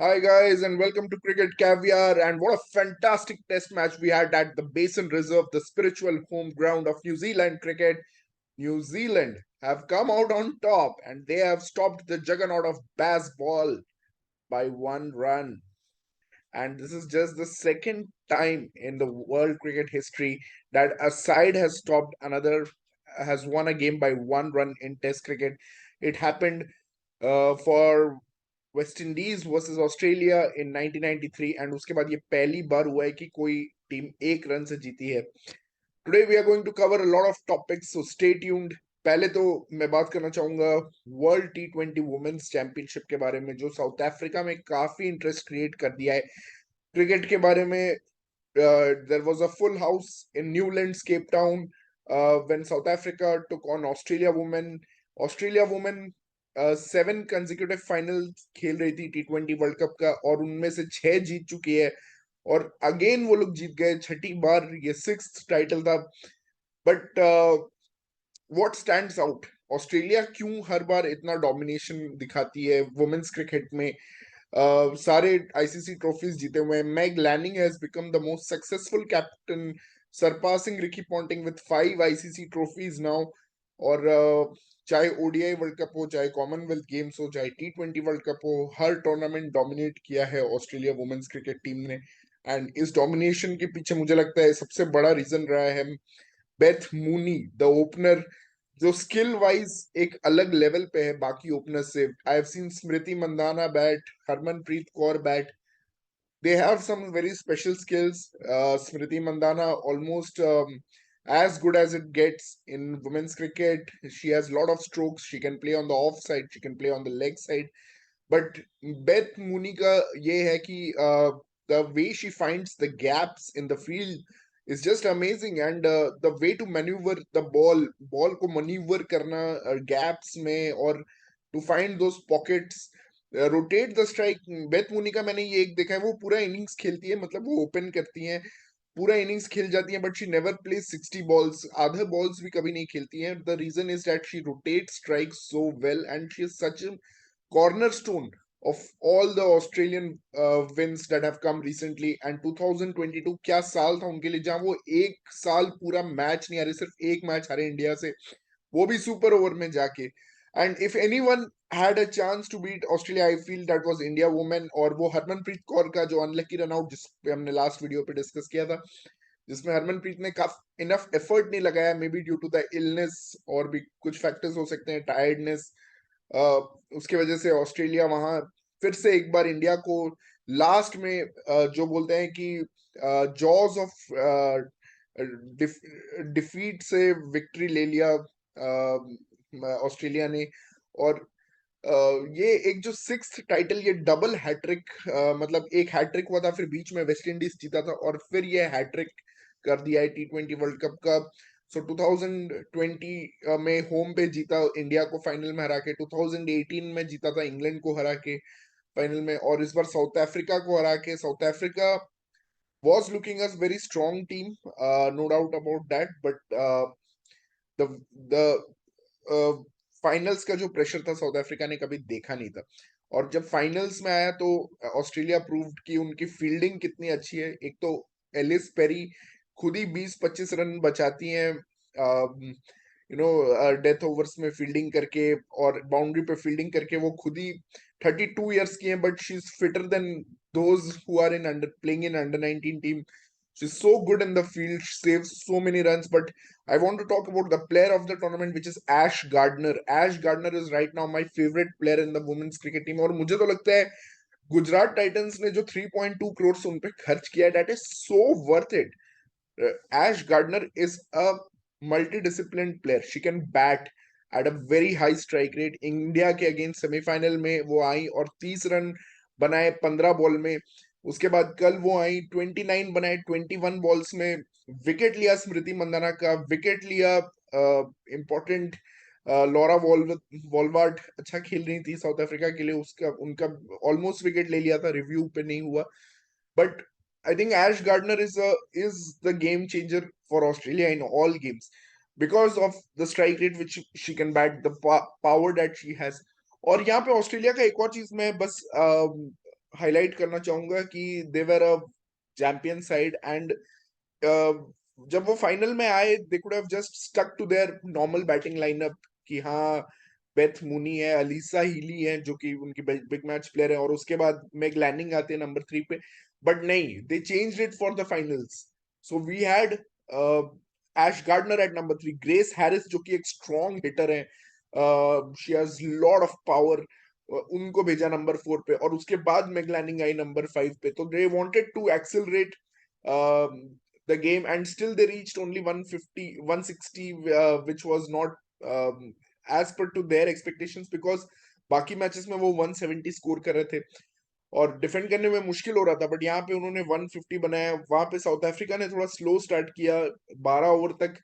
Hi guys, and welcome to Cricket Caviar. And what a fantastic test match we had at the Basin Reserve, the spiritual home ground of New Zealand cricket. New Zealand have come out on top and they have stopped the juggernaut of Bazball by 1 run. And this is just the second time in the world cricket history that a side has stopped another, has won a game by 1 run in Test cricket. It happened for West Indies versus Australia in 1993 and उसके बाद ये पहली बार हुआ है कि कोई team 1 run से जीती है. Today we are going to cover a lot of topics, so stay tuned. पहले तो मैं बात करना चाहूंगा वर्ल्ड टी20 वुमेन्स चैंपियनशिप के बारे में, जो साउथ अफ्रीका में काफी इंटरेस्ट क्रिएट कर दिया है क्रिकेट के बारे में. There was a full house in Newlands, Cape Town, when South Africa took on Australia women. Australia women 7 consecutive final खेल रही थी टी20 वर्ल्ड कप का और उनमें से 6 जीत चुकी है. और अगेन वो लोग जीत गए, छठी बार, ये 6th टाइटल था. But what stands out, Australia क्यों हर बार इतना डोमिनेशन दिखाती है वुमेन्स क्रिकेट में. सारे आईसीसी ट्रॉफीज जीते हुए हैं. Mag Lanning has become the most successful captain, surpassing Ricky Ponting with 5 ICC trophies now. और चाहे ओडीआई वर्ल्ड कप हो, चाहे कॉमनवेल्थ गेम्स हो, चाहे टी20 वर्ल्ड कप हो, हर टूर्नामेंट डोमिनेट किया है ऑस्ट्रेलिया वुमेन्स क्रिकेट टीम ने. एंड इस डोमिनेशन के पीछे मुझे लगता है सबसे बड़ा रीजन रहा है बेथ मूनी, द ओपनर, जो स्किल वाइज एक अलग लेवल पे है बाकी ओपनर से. I have seen Smriti Mandhana bat, Harmanpreet Kaur bat. they have some very special skills. Smriti Mandana almost as good as it gets in women's cricket. She has a lot of strokes. She can play on the off side. She can play on the leg side. But Beth Mooney का ये है कि the way she finds the gaps in the field is just amazing. And the way to maneuver the ball को maneuver करना gaps में, और to find those pockets, rotate the strike. Beth Mooney का मैंने ये एक देखा है, वो पूरा इनिंग्स खेलती है, मतलब वो ओपन करती हैं, पूरा इनिंग्स खेल जाती हैं, but she never plays 60 balls. आधे बॉल्स भी कभी नहीं खेलती हैं. The reason is that she rotate strike so well and she is such cornerstone of all the Australian wins that have come recently. And 2022 क्या साल था उनके लिए, जहां वो एक साल पूरा मैच नहीं हारे, सिर्फ एक मैच हारे इंडिया से, वो भी सुपर ओवर में जाके. And if anyone had a chance to beat Australia, I feel that was India women. और वो हरमनप्रीत कौर का जो अनलकी रन आउट, जिस पे हमने लास्ट वीडियो पे डिस्कस किया था, जिसमें हरमनप्रीत ने काफी इनफ एफर्ट नहीं लगाया, maybe due to the illness, और भी कुछ फैक्टर्स हो सकते हैं, टायर्डनेस. उसके वजह से ऑस्ट्रेलिया वहां फिर से एक बार इंडिया को लास्ट में जो बोलते हैं कि जॉज ऑफ डिफीट से विक्ट्री ले लिया ऑस्ट्रेलिया ने. और ये एक जो 6th टाइटल, ये डबल हैट्रिक, मतलब एक हैट्रिक हुआ था, फिर बीच में वेस्ट इंडीज जीता था, और फिर ये हैट्रिक कर दिया है टी20 वर्ल्ड कप का. सो 2020 में होम पे जीता इंडिया को फाइनल में हरा के, 2018 में जीता था इंग्लैंड को हरा के फाइनल में, और इस बार साउथ अफ्रीका को हरा के. South Africa was looking as very strong team, no doubt about that, but the the finals का जो प्रेशर था साउथ अफ्रीका ने कभी देखा नहीं था. और जब फाइनल्स में आया तो ऑस्ट्रेलिया प्रूव्ड कि उनकी फील्डिंग कितनी अच्छी है. एक तो एलिस पेरी खुद ही 20-25 रन बचाती हैं, डेथ ओवर्स में फील्डिंग करके, और बाउंड्री पे फील्डिंग करके. वो खुद ही 32 years की है, but she is fitter than those who are in under playing in under 19 team. She's so good in the field. She saves so many runs. But I want to talk about the player of the tournament, which is Ash Gardner. Ash Gardner is right now my favorite player in the women's cricket team. और मुझे तो लगता है Gujarat Titans ने जो 3.2 crores उन पे खर्च किया, that is so worth it. Ash Gardner is a multi-disciplined player. She can bat at a very high strike rate. India के अगेंस्ट सेमीफाइनल में वो आई और 30 रन बनाए 15 बॉल में. उसके बाद कल वो आई, 29 बनाए 21 बॉल्स में. विकेट लिया स्मृति मंदाना का, विकेट लिया इंपॉर्टेंट लॉरा वॉलवार्ड, अच्छा खेल रही थी साउथ अफ्रीका के लिए, उसका उनका ऑलमोस्ट विकेट ले लिया था, रिव्यू पे नहीं हुआ. But I think Ash Gardner is the game changer for Australia in all games because of the strike rate which she can bat, the power that she has. और यहाँ पे Australia का एक और चीज मैं बस हाईलाइट करना चाहूंगा कि they were a champion side and जब वो फाइनल में आए they could have just stuck to their normal batting lineup कि हाँ बेथ मूनी है, अलीसा हीली है जो कि उनकी बिग मैच प्लेयर है, और उसके बाद मैग लैनिंग आते हैं नंबर 3 पे। बट नहीं, they changed it for the finals. So we had Ash Gardner at number 3, Grace Harris जो कि एक स्ट्रॉन्ग हिटर है, she has lot of power, उनको भेजा नंबर 4 पे, और उसके बाद मैगलैनिंग आई नंबर 5 पे। तो they wanted to accelerate the game, and still they reached only 150 160, which was not as per to their expectations, because बाकी मैचेस में वो 170 स्कोर कर रहे थे और डिफेंड करने में मुश्किल हो रहा था। बट यहाँ पे उन्होंने 150 बनाया। वहां पे साउथ अफ्रीका ने थोड़ा स्लो स्टार्ट किया, 12 ओवर तक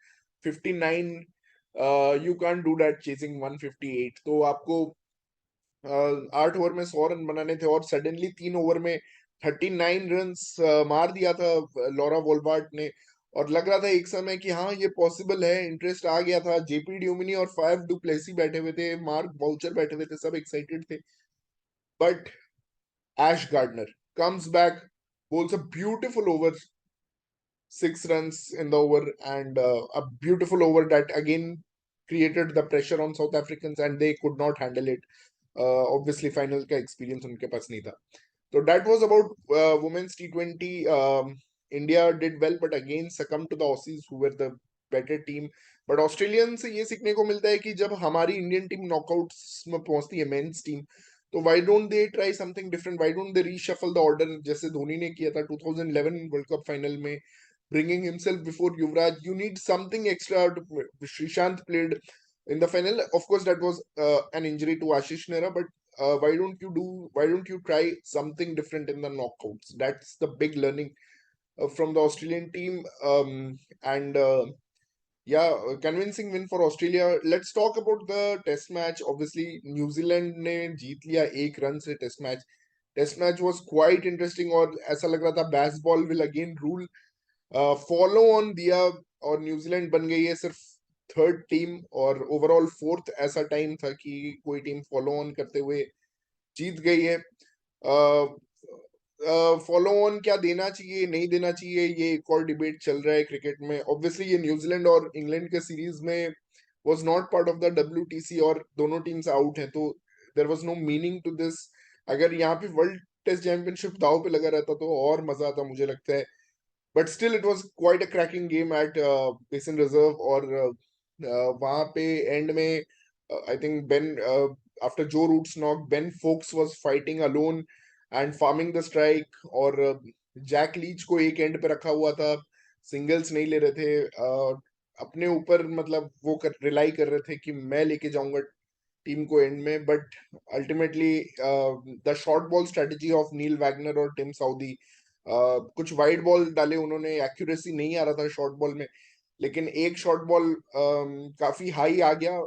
59। You can do that chasing 158। तो आपको 8 ओवर में 100 रन बनाने थे, और सडनली 3 ओवर में 39 रन मार दिया था लॉरा वोल्बार्ट ने। और लग रहा था एक समय कि हाँ ये पॉसिबल है, इंटरेस्ट आ गया था। जेपी ड्यूमिनी और फाइव डुप्लेसी बैठे हुए थे, मार्क बाउचर बैठे हुए थे, सब एक्साइटेड थे। But Ash Gardner comes back, bowls a beautiful over, 6 runs in the over, and a beautiful over that again created the pressure on South Africans, and they could not handle it. Obviously final का experience उनके पास नहीं था। So that was about women's T20. India did well, but again succumbed to the Aussies, who were the better team. But Australian से ये सीखने को मिलता है कि जब हमारी इंडियन टीम नॉकआउट्स में पहुंचती है, मेंस टीम, तो why don't they try something different? Why don't they reshuffle the order जैसे धोनी ने किया था 2011 वर्ल्ड कप फाइनल में, bringing himself before Yuvraj? You need something extra. Srishant played in the final. Of course, that was an injury to Ashish Nehra, but why don't you try something different in the knockouts? That's the big learning from the Australian team. And yeah, convincing win for Australia. Let's talk about the test match. Obviously, New Zealand ने जीत लिया 1 run से test match. Test match was quite interesting, और ऐसा लग रहा था baseball will again rule। Follow on दिया, और न्यूजीलैंड बन गई है सिर्फ थर्ड टीम, और ओवरऑल फोर्थ। ऐसा टाइम था कि कोई टीम फॉलो ऑन करते हुए जीत गई है। फॉलो ऑन क्या देना चाहिए, नहीं देना चाहिए, ये एक और डिबेट चल रहा है क्रिकेट में। ऑब्वियसली ये न्यूजीलैंड और इंग्लैंड के सीरीज में was not part of the WTC, और दोनों टीम्स आउट हैं, तो there was no meaning to this. अगर यहाँ पे वर्ल्ड टेस्ट चैंपियनशिप दाव पे लगा रहता तो और मजा आता मुझे लगता है। But still it was quite a cracking game at Basin Reserve, और वहां पे एंड में I think Ben, after Joe Root's knock, Ben Foakes was fighting alone and farming the strike, और जैक लीच को एक एंड पे रखा हुआ था, सिंगल्स नहीं ले रहे थे। अपने ऊपर मतलब वो रिलाई कर रहे थे कि मैं लेके जाऊंगा टीम को एंड में। But ultimately the short ball strategy of Neil Wagner और टिम साउदी, कुछ वाइड बॉल डाले उन्होंने, एक्यूरेसी नहीं आ रहा था शॉर्ट बॉल में, लेकिन एक शॉर्ट बॉल काफी हाई आ गया।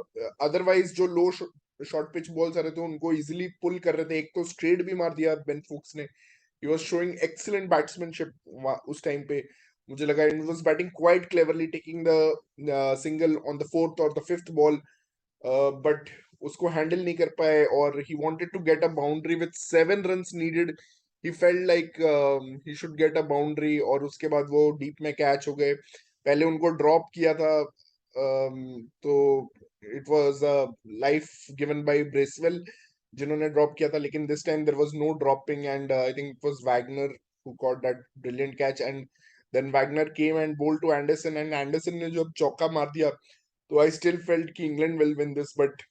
अदरवाइज जो लो शॉर्ट पिच बॉल्स आ रहे थे उनको इजिली पुल कर रहे थे। एक तो स्ट्रेट भी मार दिया बेन फुक्स ने। He was showing excellent batsmanship उस टाइम पे। मुझे लगा he was batting quite cleverly, taking the single on the fourth और द फिफ्थ बॉल, बट उसको हैंडल नहीं कर पाए, और he wanted to get a boundary with 7 runs needed. He felt like he should get a boundary, और उसके बाद वो डीप में कैच हो गए। पहले उनको ड्रॉप किया था, तो it was a life given by Bracewell जिन्होंने ड्रॉप किया था, लेकिन this time there was no dropping, and I think it was Wagner who caught that brilliant catch. And then Wagner came and bowled to Anderson, and Anderson ने जब चौका मार दिया, so I still felt कि England will win this, but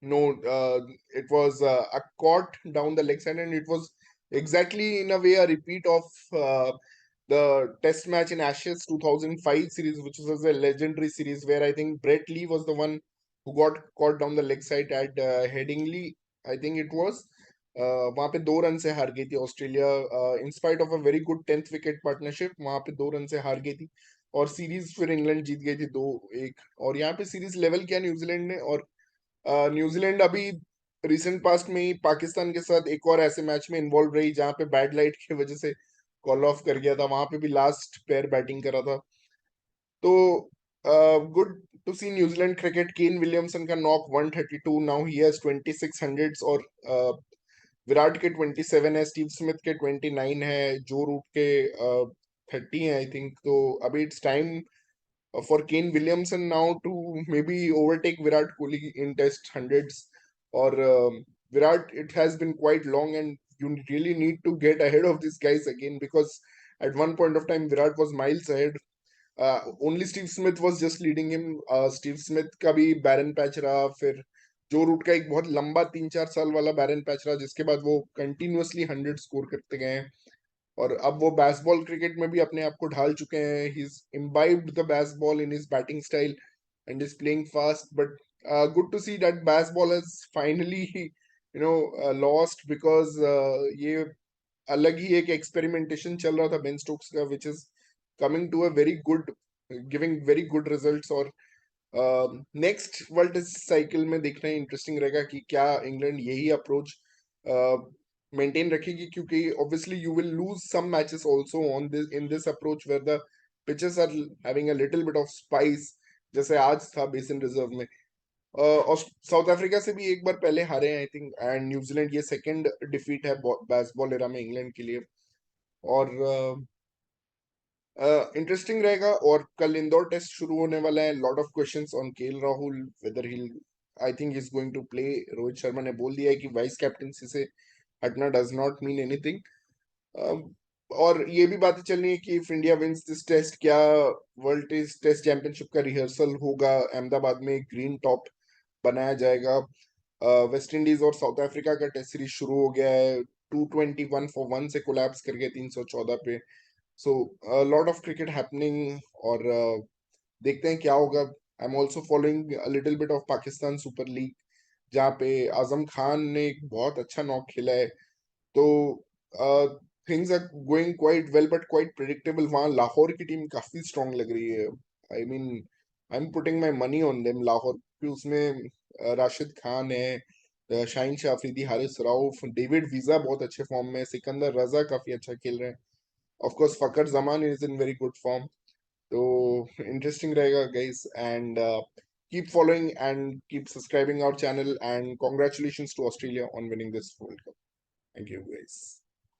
no, it was a caught down the leg side, and it was exactly in a way a repeat of the Test match in Ashes 2005 series, which was a legendary series where I think Brett Lee was the one who got caught down the leg side at Headingley, I think it was. वहां पे 2 run से हार गई थी Australia, in spite of a very good 10th wicket partnership. वहां पे 2 run से हार गई थी, और सीरीज फिर इंग्लैंड जीत गई थी 2-1। और यहाँ पे सीरीज लेवल किया न्यूजीलैंड ने, और न्यूजीलैंड अभी रिसेंट पास्ट में ही पाकिस्तान के साथ एक और ऐसे मैच में इन्वॉल्व रही जहां पे बैड लाइट की वजह से कॉल ऑफ कर गया था। वहां पे भी लास्ट पेयर बैटिंग करा था। तो good to see New Zealand cricket. Kane Williamson का knock 132, now he has 26 hundreds, और विराट के 27 है, स्टीव स्मिथ के 29 है, जो रूट के 30 है आई थिंक। तो अभी it's time for Kane Williamson now to maybe overtake Virat Kohli in test hundreds, or Virat, it has been quite long and you really need to get ahead of these guys again, because at one point of time Virat was miles ahead. Only Steve Smith was just leading him. Steve Smith का भी बैरन patch रहा, फिर जो root का एक बहुत लंबा 3-4 साल वाला बैरन पैच रहा, जिसके बाद वो कंटिन्यूअसली 100 स्कोर करते गए हैं। और अब वो बैसबॉल क्रिकेट में भी अपने आप को ढाल चुके हैं। He is imbibed the Bazball in his batting style and is playing fast, but good to see that Bazball has finally lost, because ये अलग ही एक एक्सपेरिमेंटेशन चल रहा था बेन स्टोक्स का, which is coming to a very good, giving very good results. और next world test cycle में देखना इंटरेस्टिंग रहेगा कि क्या इंग्लैंड यही अप्रोच मेंटेन रखेगी, क्योंकि obviously you will lose some matches also on this in this approach where the pitches are having a little bit of spice, जैसे आज था बेसिन रिजर्व में। और साउथ अफ्रीका से भी एक बार पहले हारे हैं आई थिंक, एंड न्यूजीलैंड ये सेकंड डिफीट है बेसबॉल एरा में इंग्लैंड के लिए। और इंटरेस्टिंग रहेगा। और कल इंदौर टेस्ट शुरू होने वाला है। Lot of questions on KL Rahul, whether he, I think is going to play. Rohit Sharma ने बोल दिया है कि वाइस कैप्टनसी से हटना डज नॉट मीन एनीथिंग। और ये भी बातें चल रही है कि if India wins this test, क्या वर्ल्ड टेस्ट चैंपियनशिप का रिहर्सल होगा अहमदाबाद में, ग्रीन टॉप बनाया जाएगा। वेस्ट इंडीज और साउथ अफ्रीका का टेस्ट सीरीज शुरू हो गया है, 221 for 1 से कोलैप्स कर गया 314 पे। So lot of cricket happening. और देखते हैं क्या होगा। I am also following little bit of Pakistan super league, जहाँ पे आजम खान ने एक बहुत अच्छा नॉक खेला है। तो things are going quite well, but quite predictable. वहाँ लाहौर की टीम काफी स्ट्रांग लग रही है। I mean I am putting my money on them Lahore, कि उसमें राशिद खान है, शाहीन शाह अफरीदी, हारिस राउफ, डेविड वीजा बहुत अच्छे फॉर्म में है, सिकंदर रजा काफी अच्छा खेल रहे हैं। Of course Fakhar Zaman is in very good form. तो इंटरेस्टिंग रहेगा guys, and keep following and keep subscribing our channel, and congratulations to Australia on winning this World Cup. Thank you guys.